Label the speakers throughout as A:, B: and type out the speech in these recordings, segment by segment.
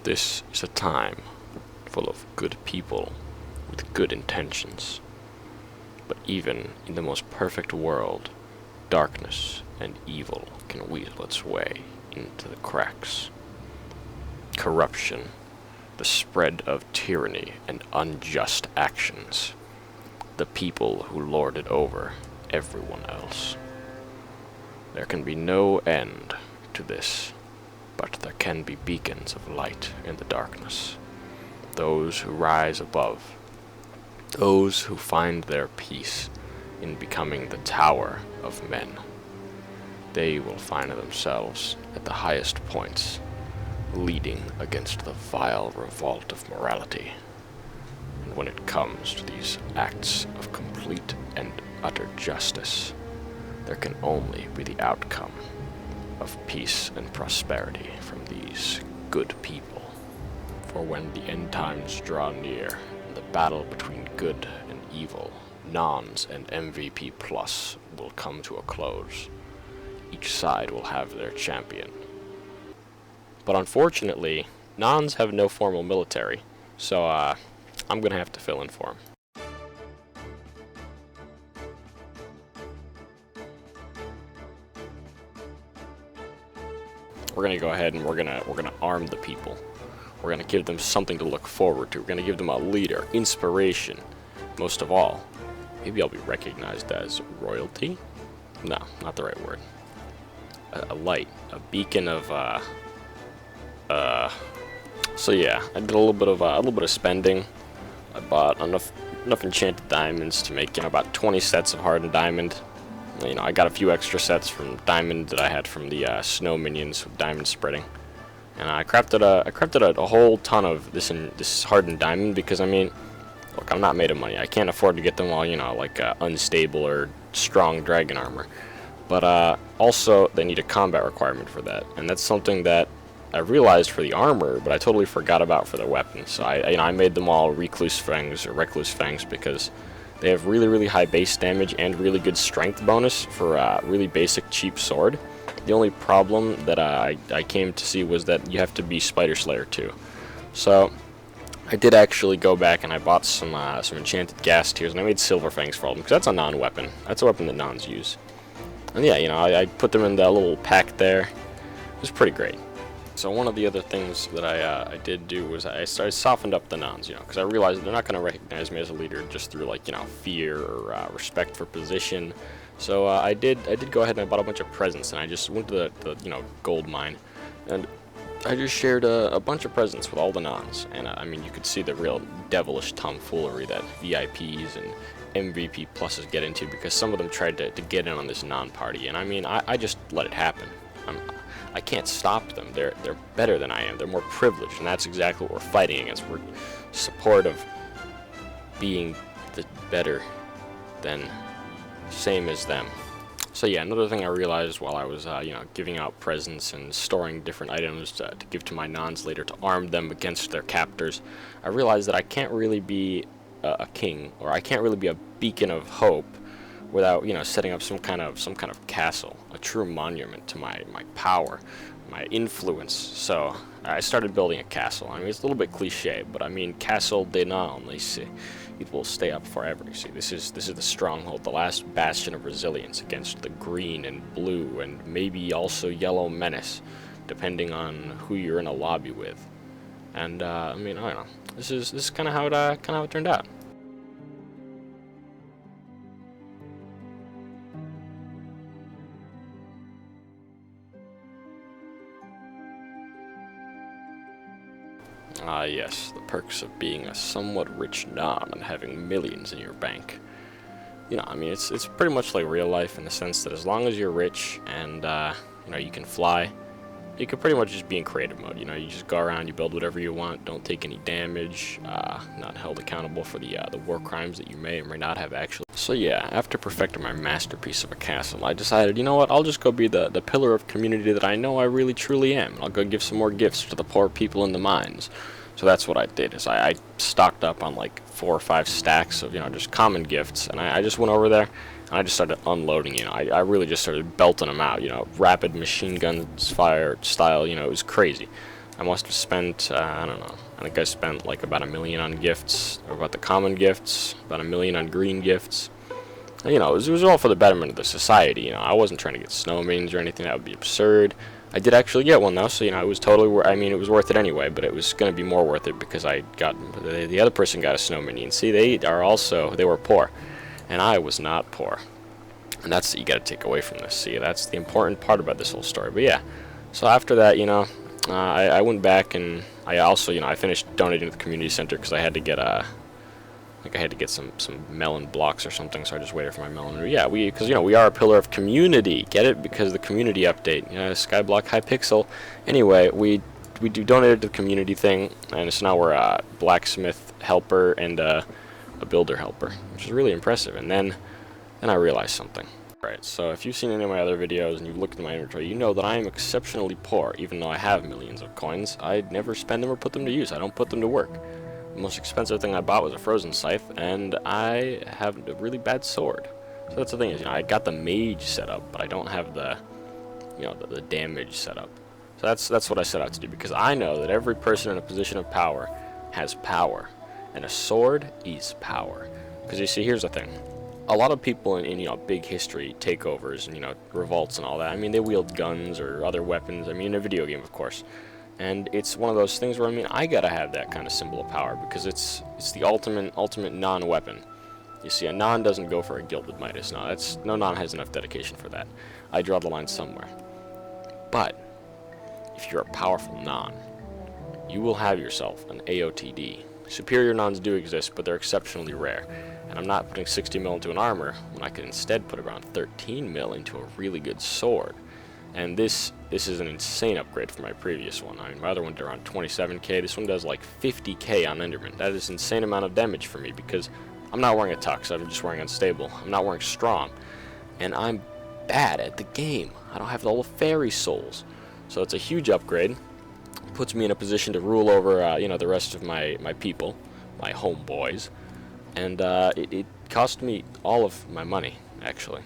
A: This is a time full of good people with good intentions. But even in the most perfect world, darkness and evil can weasel its way into the cracks. Corruption, the spread of tyranny and unjust actions, the people who lord it over everyone else. There can be no end to this, but there can be beacons of light in the darkness. Those who rise above, those who find their peace in becoming the tower of men. They will find themselves at the highest points, leading against the vile revolt of morality. And when it comes to these acts of complete and utter justice, there can only be the outcome of peace and prosperity from these good people. For when the end times draw near, and the battle between good and evil, Nons and MVP Plus will come to a close. Each side will have their champion. But unfortunately, Nons have no formal military, so I'm gonna have to fill in for them. We're gonna go ahead and we're gonna arm the people. We're gonna give them something to look forward to. We're gonna give them a leader, inspiration. Most of all, maybe I'll be recognized as royalty? No, not the right word. A light, a beacon of so yeah, I did a little bit of spending. I bought enough enchanted diamonds to make, about 20 sets of hardened diamond. I got a few extra sets from diamond that I had from the snow minions with diamond spreading, and I crafted a whole ton of this hardened diamond because look, I'm not made of money. I can't afford to get them all like unstable or strong dragon armor, but also they need a combat requirement for that, and that's something that I realized for the armor, but I totally forgot about for the weapons. So I made them all recluse fangs or recluse fangs because they have really high base damage and really good strength bonus for a really basic cheap sword. The only problem that I came to see was that you have to be Spider Slayer too. So I did actually go back and I bought some enchanted gas tears, and I made silver fangs for all of them because that's a non-weapon. That's a weapon that Nons use. And yeah, I put them in that little pack there. It was pretty great. So one of the other things that I did do was I softened up the Nons, because I realized they're not going to recognize me as a leader just through fear or respect for position. So I did go ahead and I bought a bunch of presents, and I just went to the gold mine, and I just shared a bunch of presents with all the Nons. And you could see the real devilish tomfoolery that VIPs and MVP pluses get into, because some of them tried to get in on this Non party, and I just let it happen. I can't stop them. They're better than I am. They're more privileged, and that's exactly what we're fighting against. We're support of being better than same as them. So yeah, another thing I realized while I was giving out presents and storing different items to give to my Nons later to arm them against their captors, I realized that I can't really be a king, or I can't really be a beacon of hope without setting up some kind of castle, a true monument to my power, my influence. So I started building a castle. It's a little bit cliche, but Castle de Nons, they say, it will stay up forever. You see, this is the stronghold, the last bastion of resilience against the green and blue and maybe also yellow menace, depending on who you're in a lobby with. And I don't know. This is kind of how it turned out. Ah, yes, the perks of being a somewhat rich Non and having millions in your bank. It's pretty much like real life in the sense that as long as you're rich and, you can fly, you can pretty much just be in creative mode. You just go around, you build whatever you want, don't take any damage, not held accountable for the war crimes that you may or may not have actually. So yeah, after perfecting my masterpiece of a castle, I decided, I'll just go be the pillar of community that I know I really truly am. I'll go give some more gifts to the poor people in the mines. So that's what I did, is I stocked up on 4 or 5 stacks of, just common gifts, and I just went over there, and I just started unloading, I really just started belting them out, rapid machine guns fire style, it was crazy. I must have spent, I don't know, I think I spent like about $1 million on gifts, or about the common gifts, about $1 million on green gifts. And, you know, it was all for the betterment of the society. You know, I wasn't trying to get snow minions or anything. That would be absurd. I did actually get one though, so you know, it was totally. I mean, it was worth it anyway. But it was going to be more worth it because I got the other person got a snow minion. See, they were poor, and I was not poor, and that's what you got to take away from this. See, that's the important part about this whole story. But yeah, so after that, you know, I went back and I also, you know, I finished donating to the community center because I had to get I had to get some melon blocks or something, so I just waited for my melon. But yeah, because you know, we are a pillar of community. Get it? Because the community update, you know, Skyblock Hypixel. Anyway, we do donated to the community thing, and so now we're a blacksmith helper and a builder helper, which is really impressive. And then I realized something. Right, so if you've seen any of my other videos and you've looked at my inventory, you know that I am exceptionally poor. Even though I have millions of coins, I never spend them or put them to use. I don't put them to work. The most expensive thing I bought was a frozen scythe, and I have a really bad sword. So that's the thing is, you know, I got the mage set up, but I don't have the, you know, the damage set up. So that's what I set out to do, because I know that every person in a position of power has power, and a sword is power. Because you see, here's the thing: a lot of people in you know, big history, takeovers and, you know, revolts and all that, I mean, they wield guns or other weapons. I mean, in a video game, of course. And it's one of those things where, I mean, I gotta have that kind of symbol of power, because it's the ultimate non-weapon. You see, a non doesn't go for a gilded Midas. No non has enough dedication for that. I draw the line somewhere. But if you're a powerful non, you will have yourself an AOTD. Superior nons do exist, but they're exceptionally rare. And I'm not putting 60 mil into an armor when I could instead put around 13 mil into a really good sword. And this is an insane upgrade from my previous one. I mean, my other one did around 27k. This one does like 50k on Enderman. That is an insane amount of damage for me, because I'm not wearing a tux. I'm just wearing unstable. I'm not wearing strong. And I'm bad at the game. I don't have all the fairy souls. So it's a huge upgrade. It puts me in a position to rule over, you know, the rest of my people, my homeboys. And it cost me all of my money, actually.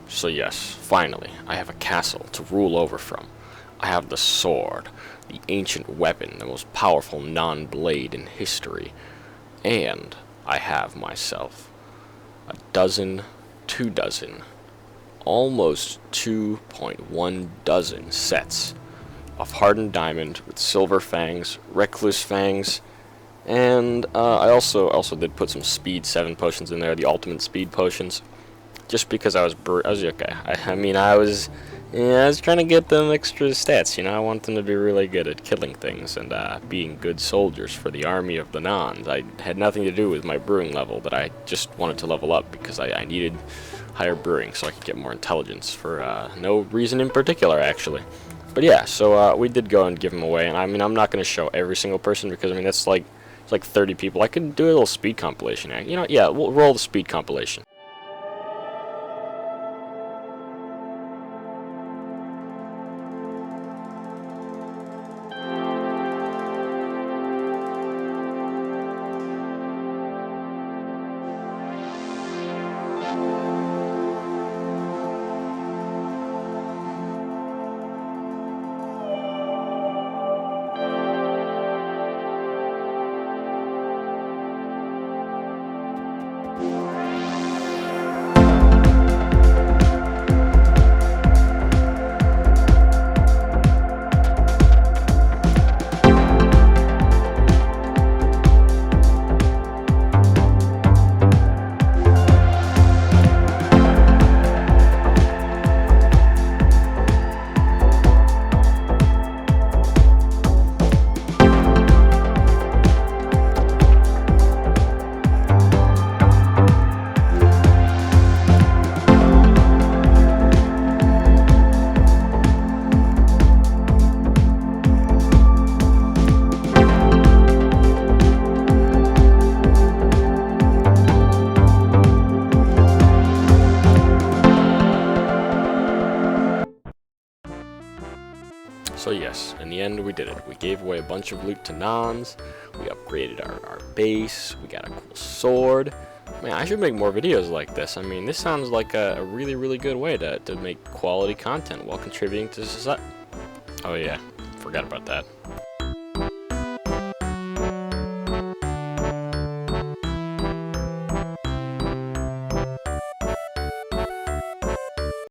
A: So yes, finally, I have a castle to rule over from. I have the sword, the ancient weapon, the most powerful non-blade in history. And I have myself a dozen, 2 dozen, almost 2.1 dozen sets of hardened diamond with silver fangs, recluse fangs, and I also did put some speed 7 potions in there, the ultimate speed potions. Just because I was okay. I was trying to get them extra stats, you know. I want them to be really good at killing things and being good soldiers for the army of the Nons. I had nothing to do with my brewing level, but I just wanted to level up because I needed higher brewing so I could get more intelligence for no reason in particular, actually. But yeah, so we did go and give them away, and I mean, I'm not going to show every single person because, I mean, that's like, it's like 30 people. I could do a little speed compilation. You know, yeah, we'll roll the speed compilation. So yes, in the end we did it. We gave away a bunch of loot to Nons, we upgraded our base, we got a cool sword. Man, I should make more videos like this. I mean, this sounds like a really good way to make quality content while contributing to society. Oh yeah, forget about that.